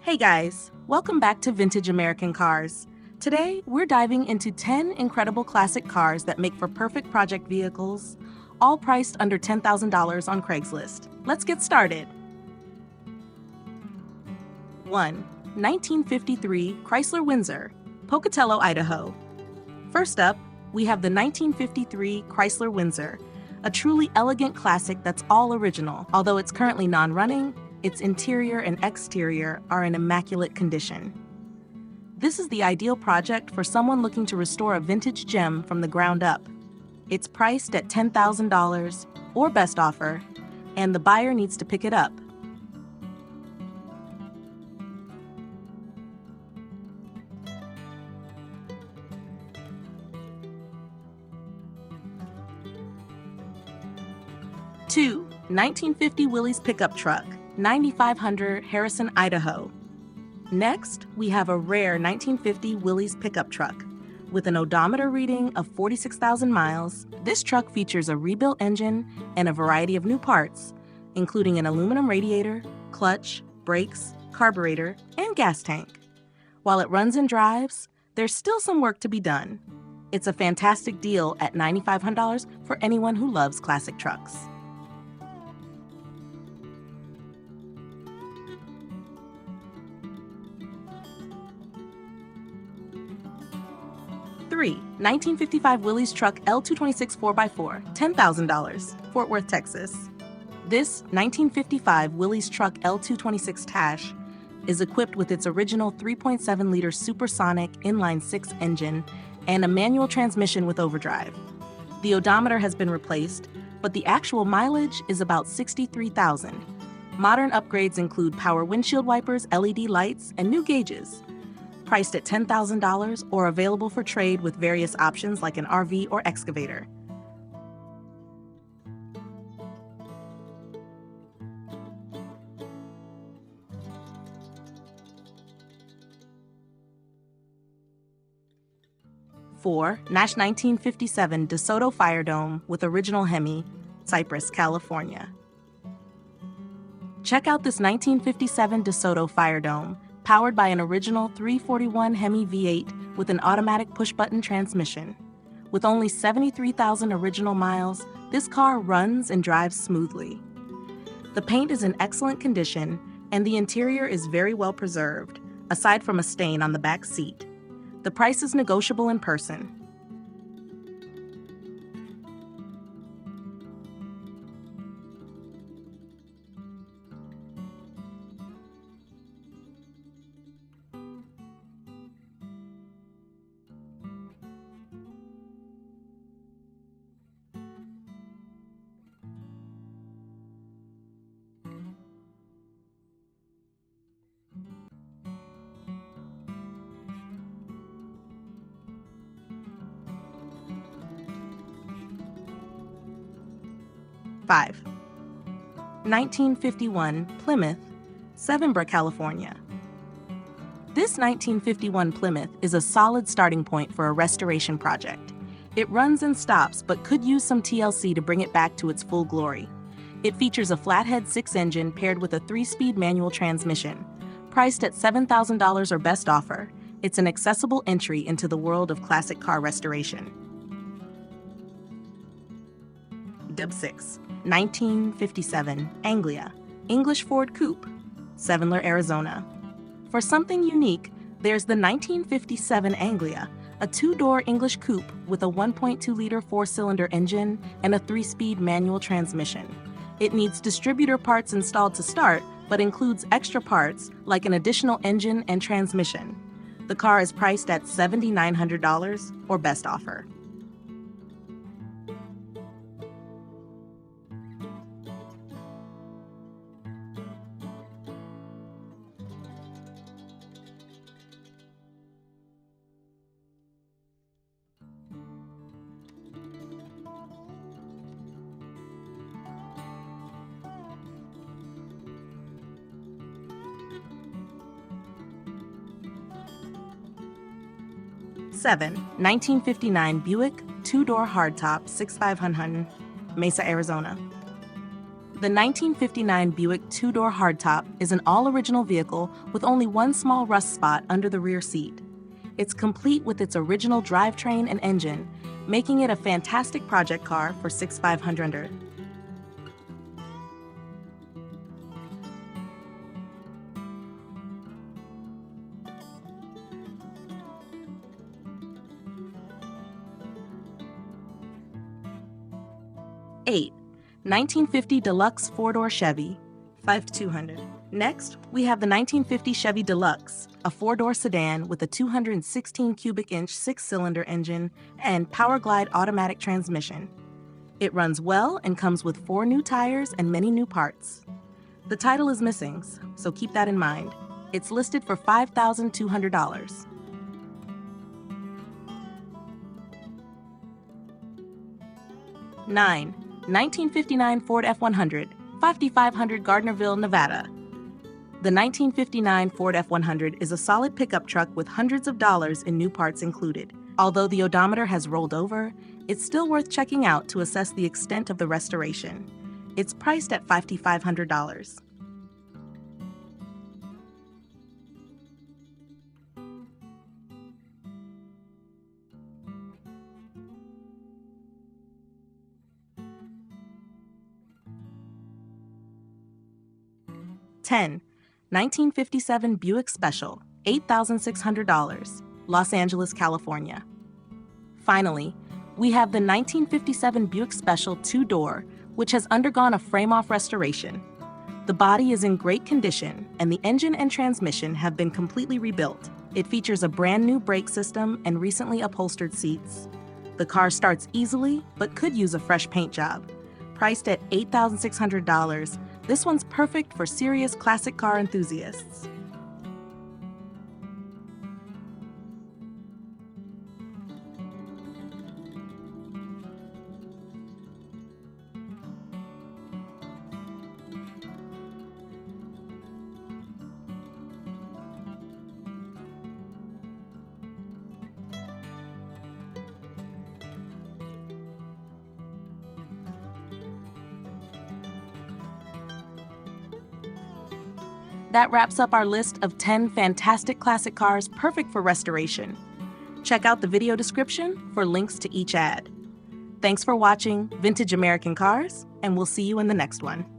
Hey guys, welcome back to Vintage American Cars. Today, we're diving into 10 incredible classic cars that make for perfect project vehicles, all priced under $10,000 on Craigslist. Let's get started. 1. 1953 Chrysler Windsor, Pocatello, Idaho. First up, we have the 1953 Chrysler Windsor, a truly elegant classic that's all original. Although it's currently non-running, its interior and exterior are in immaculate condition. This is the ideal project for someone looking to restore a vintage gem from the ground up. It's priced at $10,000 or best offer, and the buyer needs to pick it up. Two, 1950 Willys pickup truck, 9500 Harrison, Idaho. Next, we have a rare 1950 Willys pickup truck. With an odometer reading of 46,000 miles, this truck features a rebuilt engine and a variety of new parts, including an aluminum radiator, clutch, brakes, carburetor, and gas tank. While it runs and drives, there's still some work to be done. It's a fantastic deal at $9,500 for anyone who loves classic trucks. 3. 1955 Willys truck L226 4x4, $10,000, Fort Worth, Texas. This 1955 Willys truck L226 is equipped with its original 3.7-liter supersonic inline-six engine and a manual transmission with overdrive. The odometer has been replaced, but the actual mileage is about 63,000. Modern upgrades include power windshield wipers, LED lights, and new gauges. Priced at $10,000 or available for trade with various options like an RV or excavator. Four, Nash 1957 DeSoto Fire Dome with original Hemi, Cypress, California. Check out this 1957 DeSoto Fire Dome, powered by an original 341 Hemi V8 with an automatic push-button transmission. With only 73,000 original miles, this car runs and drives smoothly. The paint is in excellent condition, and the interior is very well preserved, aside from a stain on the back seat. The price is negotiable in person. 5. 1951 Plymouth, Severnborough, California. This 1951 Plymouth is a solid starting point for a restoration project. It runs and stops, but could use some TLC to bring it back to its full glory. It features a flathead 6 engine paired with a 3-speed manual transmission. Priced at $7,000 or best offer, it's an accessible entry into the world of classic car restoration. 6. 1957 Anglia, English Ford Coupe, Sevenler, Arizona. For something unique, there's the 1957 Anglia, a 2-door English coupe with a 1.2-liter 4-cylinder engine and a 3-speed manual transmission. It needs distributor parts installed to start, but includes extra parts like an additional engine and transmission. The car is priced at $7,900 or best offer. 7. 1959 Buick 2-door hardtop 6500, Mesa, Arizona. The 1959 Buick two-door hardtop is an all-original vehicle with only one small rust spot under the rear seat. It's complete with its original drivetrain and engine, making it a fantastic project car for $6,500. 8. 1950 Deluxe four-door Chevy, $5,200. Next, we have the 1950 Chevy Deluxe, a four-door sedan with a 216 cubic inch six-cylinder engine and Power Glide automatic transmission. It runs well and comes with 4 new tires and many new parts. The title is missing, so keep that in mind. It's listed for $5,200. 9. 1959 Ford F-100, 5500 Gardnerville, Nevada. The 1959 Ford F-100 is a solid pickup truck with hundreds of dollars in new parts included. Although the odometer has rolled over, it's still worth checking out to assess the extent of the restoration. It's priced at $5,500. 10. 1957 Buick Special, $8,600, Los Angeles, California. Finally, we have the 1957 Buick Special two-door, which has undergone a frame-off restoration. The body is in great condition, and the engine and transmission have been completely rebuilt. It features a brand-new brake system and recently upholstered seats. The car starts easily, but could use a fresh paint job. Priced at $8,600, this one's perfect for serious classic car enthusiasts. That wraps up our list of 10 fantastic classic cars perfect for restoration. Check out the video description for links to each ad. Thanks for watching Vintage American Cars, and we'll see you in the next one.